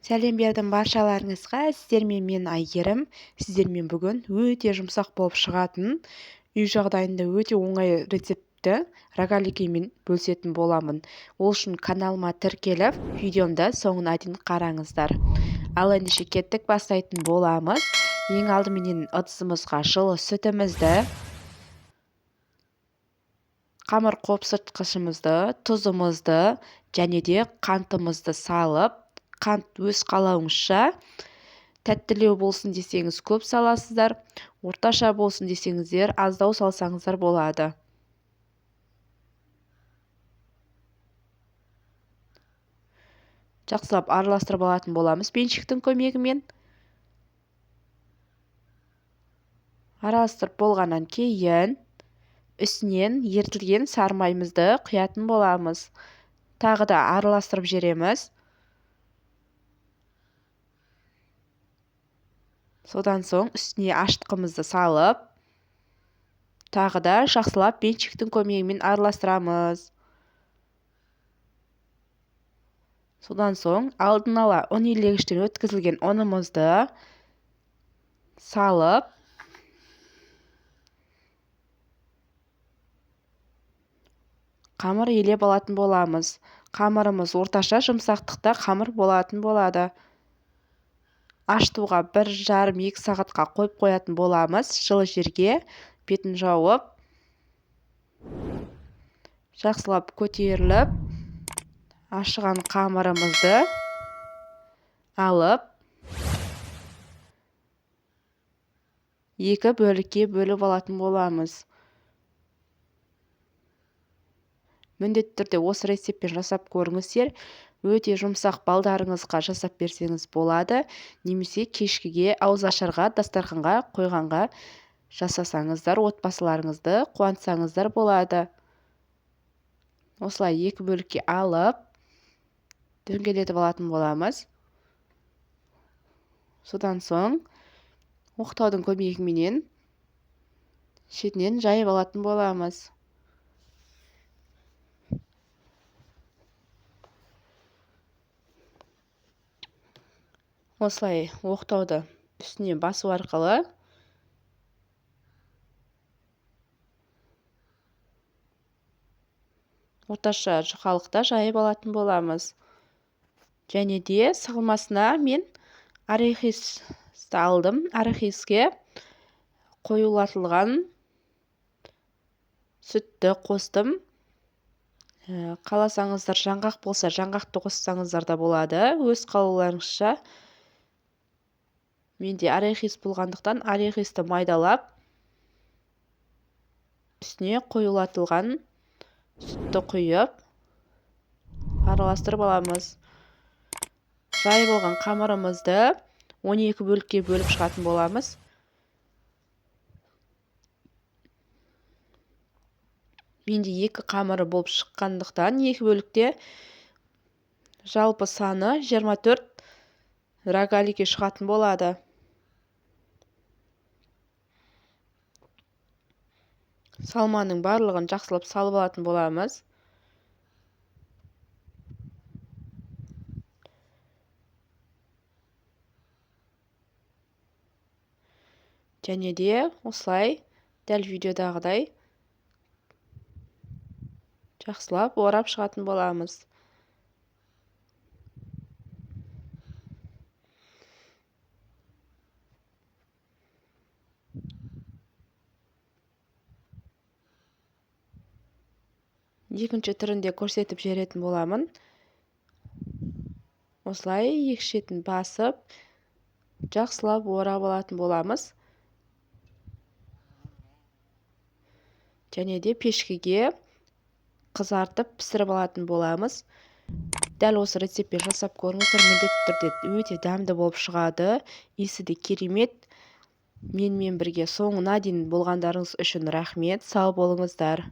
Сәлем бердім баршаларыңызға. Сіздермен мен Айгерім. Сіздермен бүгін өте жұмсақ болып шығатын, үй жағдайында өте оңай рецепті рогаликімен бөлісетін боламын. Ол үшін каналыма тіркеліп, видеомды соңына дейін қараңыздар. Ал ендеше кеттік, бастайтын боламыз. Ең алдыменен ыдысымызға жылы сүтімізді, қамыр қопсыртқышымызды, тұзымызды және де қантымызды салып, қант өз қалауыңызша, тәттілеу болсын десеңіз көп саласыздар, орташа болсын десеңіздер аздау салсаңыздар болады. Жақсылап араластырып алатын боламыз беншіктің көмегімен. Араластырып болғаннан кейін үстінен ерітілген сары майымызды құятын боламыз. Тағы да араластырып жібереміз. Содан соң үстіне ашытқымызды салып, тағы да жақсылап беншіктің көмегімен араластырамыз. Содан соң алдын ала ұн илегіштен өткізілген ұнымызды салып, қамыр елеп алатын боламыз. Қамырымыз орташа жұмсақтықта қамыр болатын болады. Ашытуға 1,5-2 сағатқа қойып қоятын боламыз. Жылы жерге бетін жауып, жақсылап көтеріліп, ашыған қамырымызды алып, 2 бөлікке бөліп алатын боламыз. Міндетті түрде осы рецептпен жасап көріңіздер. Өте жұмсақ балдарыңызға жасап берсеңіз болады. Немесе кешкіге, ауызашарға, дастарханға қойғанға жасасаңыздар, отбасыларыңызды қуантсаңыздар болады. Осылай 2 бөлікке алып, дөңгелетіп алатын боламыз. Содан соң оқтаудың көмегімен шетінен жайып алатын боламыз. Осылай оқтауды үстіне басу арқылы орташа жұқалықта жайып алатын боламыз. Және де сығылмасына мен арахисті алдым. Арахиске қоюлатылған сүтті қостым. Қаласаңыздар жаңғақ болса, жаңғақты қоссаңыздар да болады. Өз қалауларыңызша. Менде арахис болғандықтан арахисті майдалап, үстіне қоюлатылған сүтті құйып, араластырып аламыз. Жайып алған қамырымызды 12 бөлікке бөліп шығатын боламыз. Менде 2 қамыры болып шыққандықтан 2 бөлікте жалпы саны 24 рогалики шығатын болады. Салманың барлығын жақсылап салып алатын боламыз. Және де осылай дәл видеодағыдай жақсылап орап шығатын боламыз. Екінші түрінде көрсетіп жіберетін боламын. Осылай екі шетін басып, жақсылап орап алатын боламыз. Және де пешкеге қызартып пісіріп алатын боламыз. Дәл осы рецептпен жасап көріңіздер, міндетті түрде өте дәмді болып шығады. Иісі де керемет. Менімен бірге соңына дейін болғандарыңыз үшін рахмет. Сау болыңыздар.